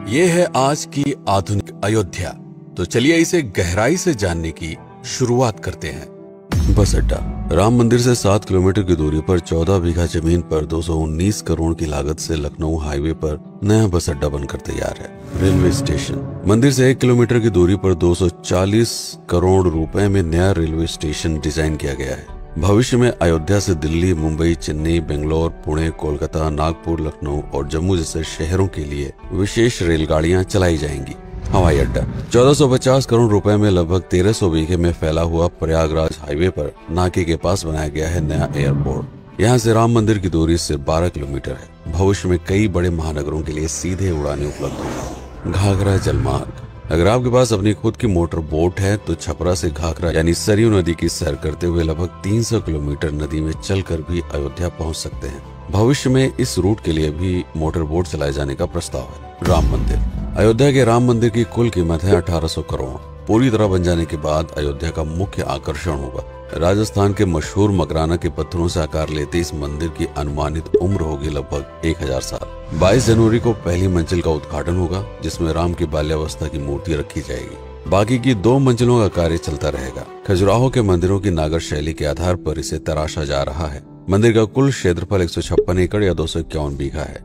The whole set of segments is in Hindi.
ये है आज की आधुनिक अयोध्या। तो चलिए इसे गहराई से जानने की शुरुआत करते हैं। बस अड्डा। राम मंदिर से 7 किलोमीटर की दूरी पर 14 बीघा जमीन पर 219 करोड़ की लागत से लखनऊ हाईवे पर नया बस अड्डा बनकर तैयार है। Railway station. मंदिर से 1 किलोमीटर की दूरी पर 240 करोड़ रुपए में नया रेलवे स्टेशन डिजाइन किया गया है। भविष्य में अयोध्या से दिल्ली, मुंबई, चेन्नई, बेंगलोर, पुणे, कोलकाता, नागपुर, लखनऊ और जम्मू जैसे शहरों के लिए विशेष रेलगाड़ियां चलाई जाएंगी। हवाई अड्डा। 1450 करोड़ रुपए में लगभग 1300 बीघे में फैला हुआ प्रयागराज हाईवे पर नाके के पास बनाया गया है नया एयरपोर्ट। यहाँ से राम मंदिर की दूरी सिर्फ 12 किलोमीटर है। भविष्य में कई बड़े महानगरों के लिए सीधे उड़ानें उपलब्ध होंगी। घाघरा जलमार्ग। अगर आपके पास अपनी खुद की मोटर बोट है तो छपरा से घाघरा यानी सरयू नदी की सैर करते हुए लगभग 300 किलोमीटर नदी में चलकर भी अयोध्या पहुंच सकते हैं। भविष्य में इस रूट के लिए भी मोटर बोट चलाए जाने का प्रस्ताव है। राम मंदिर। अयोध्या के राम मंदिर की कुल कीमत है 1800 करोड़। पूरी तरह बन जाने के बाद अयोध्या का मुख्य आकर्षण होगा। राजस्थान के मशहूर मकराना के पत्थरों से आकार लेते इस मंदिर की अनुमानित उम्र होगी लगभग 1000 साल। 22 जनवरी को पहली मंजिल का उद्घाटन होगा, जिसमें राम की बाल्यावस्था की मूर्ति रखी जाएगी। बाकी की 2 मंजिलों का कार्य चलता रहेगा। खजुराहो के मंदिरों की नागर शैली के आधार पर इसे तराशा जा रहा है। मंदिर का कुल क्षेत्रफल 156 एकड़ या 251 बीघा है।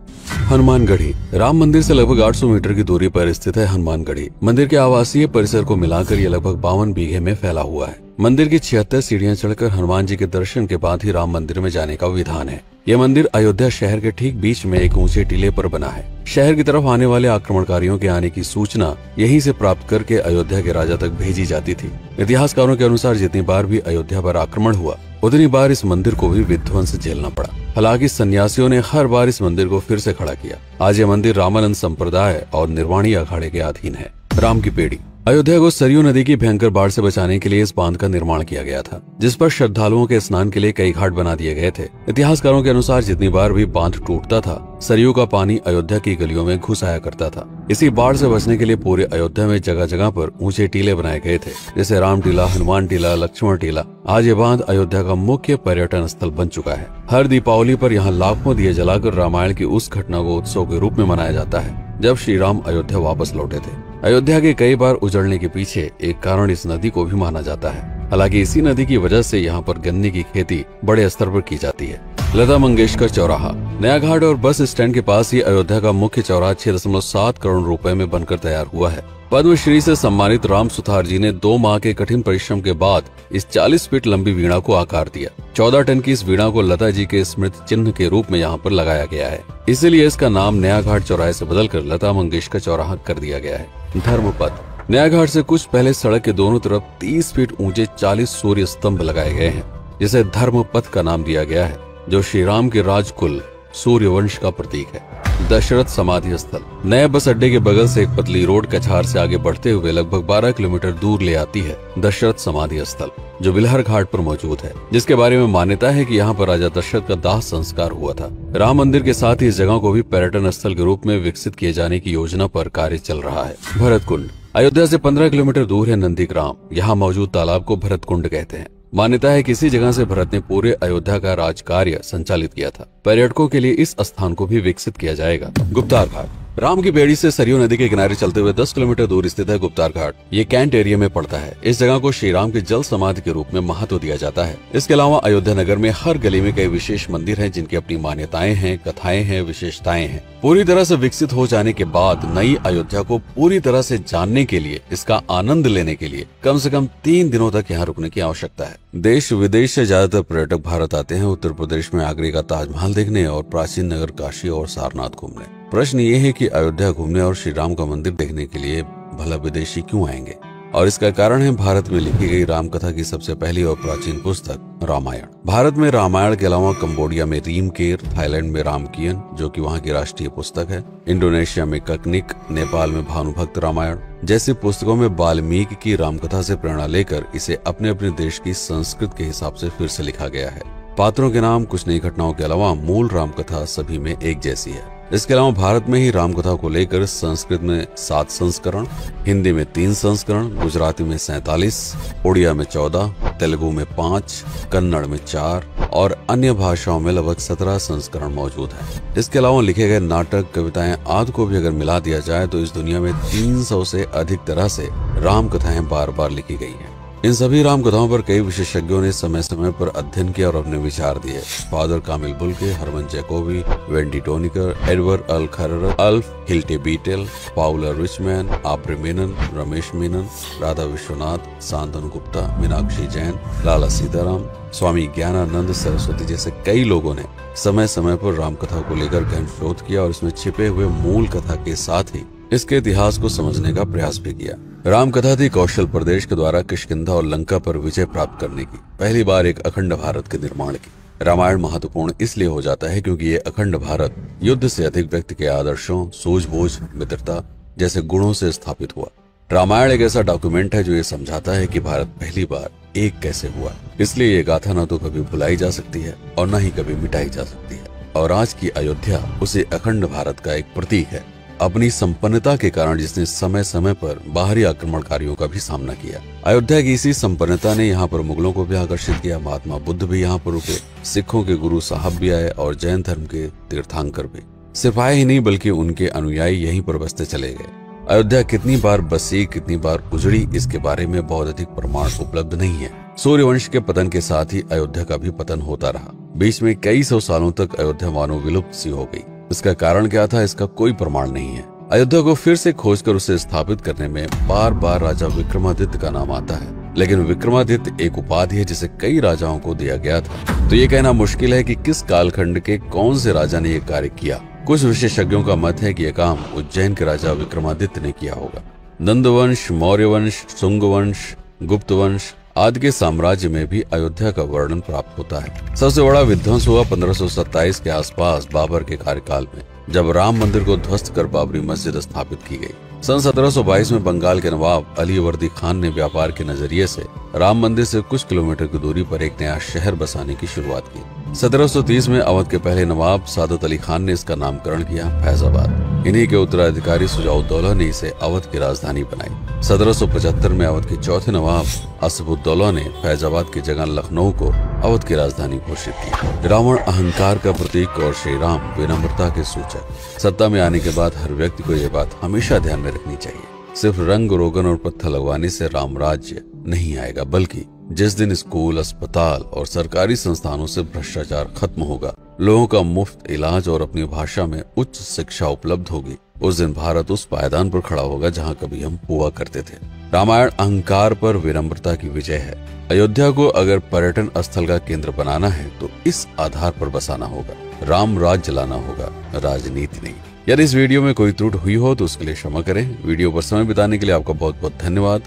हनुमानगढ़ी। राम मंदिर से लगभग 800 मीटर की दूरी पर स्थित है हनुमानगढ़ी। मंदिर के आवासीय परिसर को मिलाकर यह लगभग 52 बीघे में फैला हुआ है। मंदिर की 76 सीढ़ियां चढ़कर हनुमान जी के दर्शन के बाद ही राम मंदिर में जाने का विधान है। यह मंदिर अयोध्या शहर के ठीक बीच में एक ऊंचे टीले पर बना है। शहर की तरफ आने वाले आक्रमणकारियों के आने की सूचना यहीं से प्राप्त करके अयोध्या के राजा तक भेजी जाती थी। इतिहासकारों के अनुसार जितनी बार भी अयोध्या पर आक्रमण हुआ उतनी बार इस मंदिर को भी विध्वंस झेलना पड़ा। हालांकि सन्यासियों ने हर बार इस मंदिर को फिर से खड़ा किया। आज यह मंदिर रामानंद संप्रदाय और निर्वाणी अखाड़े के अधीन है। राम की पेड़ी। अयोध्या को सरयू नदी की भयंकर बाढ़ से बचाने के लिए इस बांध का निर्माण किया गया था, जिस पर श्रद्धालुओं के स्नान के लिए कई घाट बना दिए गए थे। इतिहासकारों के अनुसार जितनी बार भी बांध टूटता था, सरयू का पानी अयोध्या की गलियों में घुस आया करता था। इसी बाढ़ से बचने के लिए पूरे अयोध्या में जगह जगह पर ऊंचे टीले बनाए गए थे, जैसे राम टीला, हनुमान टीला, लक्ष्मण टीला। आज ये बांध अयोध्या का मुख्य पर्यटन स्थल बन चुका है। हर दीपावली पर यहाँ लाखों दिए जलाकर रामायण की उस घटना को उत्सव के रूप में मनाया जाता है जब श्री राम अयोध्या वापस लौटे थे। अयोध्या के कई बार उजड़ने के पीछे एक कारण इस नदी को भी माना जाता है। हालांकि इसी नदी की वजह से यहाँ पर गन्ने की खेती बड़े स्तर पर की जाती है। लता मंगेशकर चौराहा। नया घाट और बस स्टैंड के पास ही अयोध्या का मुख्य चौराहा 6.7 करोड़ रुपए में बनकर तैयार हुआ है। पद्मश्री से सम्मानित राम सुथार जी ने 2 माह के कठिन परिश्रम के बाद इस 40 फीट लंबी वीणा को आकार दिया। 14 टन की इस वीणा को लता जी के स्मृति चिन्ह के रूप में यहाँ पर लगाया गया है। इसीलिए इसका नाम नया घाट चौराहे से बदलकर लता मंगेशकर चौराहा कर दिया गया है। धर्मपथ। नया घाट से कुछ पहले सड़क के दोनों तरफ 30 फीट ऊंचे 40 सूर्य स्तंभ लगाए गए हैं, जिसे धर्मपथ का नाम दिया गया है, जो श्री राम के राजकुल सूर्यवंश का प्रतीक है। दशरथ समाधि स्थल। नए बस अड्डे के बगल से एक पतली रोड कछार से आगे बढ़ते हुए लगभग 12 किलोमीटर दूर ले आती है दशरथ समाधि स्थल, जो बिलहर घाट पर मौजूद है, जिसके बारे में मान्यता है कि यहाँ पर राजा दशरथ का दाह संस्कार हुआ था। राम मंदिर के साथ ही इस जगह को भी पर्यटन स्थल के रूप में विकसित किए जाने की योजना पर कार्य चल रहा है। भरत कुंड। अयोध्या से 15 किलोमीटर दूर है नंदीग्राम। यहाँ मौजूद तालाब को भरत कुंड कहते हैं। मान्यता है कि इसी जगह से भरत ने पूरे अयोध्या का राज कार्य संचालित किया था। पर्यटकों के लिए इस स्थान को भी विकसित किया जाएगा। गुप्तार घाट। राम की बेड़ी से सरयू नदी के किनारे चलते हुए 10 किलोमीटर दूर स्थित है गुप्तार घाट। ये कैंट एरिया में पड़ता है। इस जगह को श्री राम के जल समाधि के रूप में महत्व दिया जाता है। इसके अलावा अयोध्या नगर में हर गली में कई विशेष मंदिर हैं, जिनकी अपनी मान्यताएं हैं, कथाएं हैं, विशेषताएं हैं। पूरी तरह से विकसित हो जाने के बाद नई अयोध्या को पूरी तरह से जानने के लिए, इसका आनंद लेने के लिए कम से कम 3 दिनों तक यहाँ रुकने की आवश्यकता है। देश विदेश से ज्यादातर पर्यटक भारत आते हैं उत्तर प्रदेश में आगरे का ताजमहल देखने और प्राचीन नगर काशी और सारनाथ घूमने। प्रश्न ये है कि अयोध्या घूमने और श्री राम का मंदिर देखने के लिए भला विदेशी क्यों आएंगे? और इसका कारण है भारत में लिखी गई राम कथा की सबसे पहली और प्राचीन पुस्तक रामायण। भारत में रामायण के अलावा कंबोडिया में रीमकेर, थाईलैंड में रामकियन जो कि वहाँ की राष्ट्रीय पुस्तक है, इंडोनेशिया में ककनिक, नेपाल में भानुभक्त रामायण जैसी पुस्तकों में वाल्मीकि की रामकथा से प्रेरणा लेकर इसे अपने अपने देश की संस्कृत के हिसाब से फिर से लिखा गया है। पात्रों के नाम, कुछ नई घटनाओं के अलावा मूल रामकथा सभी में एक जैसी है। इसके अलावा भारत में ही रामकथा को लेकर संस्कृत में 7 संस्करण, हिंदी में 3 संस्करण, गुजराती में 47, उड़िया में 14, तेलुगु में 5, कन्नड़ में 4 और अन्य भाषाओं में लगभग 17 संस्करण मौजूद है। इसके अलावा लिखे गए नाटक, कविताएं आदि को भी अगर मिला दिया जाए तो इस दुनिया में 300 से अधिक तरह से राम कथाएं बार बार लिखी गई हैं। इन सभी राम कथाओं पर कई विशेषज्ञों ने समय समय पर अध्ययन किया और अपने विचार दिए। Father Camille Bulcke, Hermann Jacobi, Wendy Doniger, Edward अल खरर, Alf Hiltebeitel, Paula Richman, Aubrey Menen, Ramesh Menon, Radha Vishwanath, Shantanu Gupta, Meenakshi Jain, Lala Sitaram, Swami Gyananand Saraswati जैसे कई लोगों ने समय समय पर रामकथा को लेकर गहन शोध किया और इसमें छिपे हुए मूल कथा के साथ ही इसके इतिहास को समझने का प्रयास भी किया। रामकथा थी कौशल प्रदेश के द्वारा किष्किंधा और लंका पर विजय प्राप्त करने की पहली बार एक अखंड भारत के निर्माण की। रामायण महत्वपूर्ण इसलिए हो जाता है क्योंकि ये अखंड भारत युद्ध से अधिक व्यक्ति के आदर्शों, सूझबूझ, मित्रता जैसे गुणों से स्थापित हुआ। रामायण एक ऐसा डॉक्यूमेंट है जो ये समझाता है कि भारत पहली बार एक कैसे हुआ। इसलिए ये गाथा न तो कभी भुलाई जा सकती है और न ही कभी मिटाई जा सकती है। और आज की अयोध्या उसे अखंड भारत का एक प्रतीक है, अपनी संपन्नता के कारण जिसने समय समय पर बाहरी आक्रमणकारियों का भी सामना किया। अयोध्या की इसी संपन्नता ने यहाँ पर मुगलों को भी आकर्षित किया। महात्मा बुद्ध भी यहाँ पर रुके, सिखों के गुरु साहब भी आए और जैन धर्म के तीर्थंकर भी। सिर्फ आए ही नहीं बल्कि उनके अनुयायी यहीं पर बसते चले गए। अयोध्या कितनी बार बसी, कितनी बार उजड़ी, इसके बारे में बहुत अधिक प्रमाण उपलब्ध नहीं है। सूर्यवंश के पतन के साथ ही अयोध्या का भी पतन होता रहा। बीच में कई सौ सालों तक अयोध्या मानो विलुप्त सी हो गई। इसका कारण क्या था, इसका कोई प्रमाण नहीं है। अयोध्या को फिर से खोजकर उसे स्थापित करने में बार बार राजा विक्रमादित्य का नाम आता है, लेकिन विक्रमादित्य एक उपाधि है जिसे कई राजाओं को दिया गया था। तो ये कहना मुश्किल है कि किस कालखंड के कौन से राजा ने यह कार्य किया। कुछ विशेषज्ञों का मत है कि यह काम उज्जैन के राजा विक्रमादित्य ने किया होगा। नंदवंश, मौर्य वंश, शुंग वंश, गुप्त वंश आदि के साम्राज्य में भी अयोध्या का वर्णन प्राप्त होता है। सबसे बड़ा विध्वंस हुआ 1527 के आसपास बाबर के कार्यकाल में, जब राम मंदिर को ध्वस्त कर बाबरी मस्जिद स्थापित की गई। सन 1722 में बंगाल के नवाब अलीवर्दी खान ने व्यापार के नजरिए से राम मंदिर से कुछ किलोमीटर की दूरी पर एक नया शहर बसाने की शुरुआत की। 1730 में अवध के पहले नवाब सादत अली खान ने इसका नामकरण किया फैजाबाद। इन्हीं के उत्तराधिकारी सुजाउद्दौला ने इसे अवध की राजधानी बनाई। 1775 में अवध के चौथे नवाब असफुद्दौला ने फैजाबाद की जगह लखनऊ को अवध की राजधानी घोषित की। रावण अहंकार का प्रतीक और श्री राम विनम्रता के सूचक। सत्ता में आने के बाद हर व्यक्ति को यह बात हमेशा ध्यान में रखनी चाहिए, सिर्फ रंग रोगन और पत्थर लगवाने से राम राज्य नहीं आएगा, बल्कि जिस दिन स्कूल, अस्पताल और सरकारी संस्थानों से भ्रष्टाचार खत्म होगा, लोगों का मुफ्त इलाज और अपनी भाषा में उच्च शिक्षा उपलब्ध होगी, उस दिन भारत उस पायदान पर खड़ा होगा जहां कभी हम हुआ करते थे। रामायण अहंकार पर विनम्रता की विजय है। अयोध्या को अगर पर्यटन स्थल का केंद्र बनाना है तो इस आधार पर बसाना होगा, राम राज चलाना होगा, राजनीति नहीं। यदि इस वीडियो में कोई त्रुटि हुई हो तो उसके लिए क्षमा करें। वीडियो पर समय बिताने के लिए आपका बहुत बहुत धन्यवाद।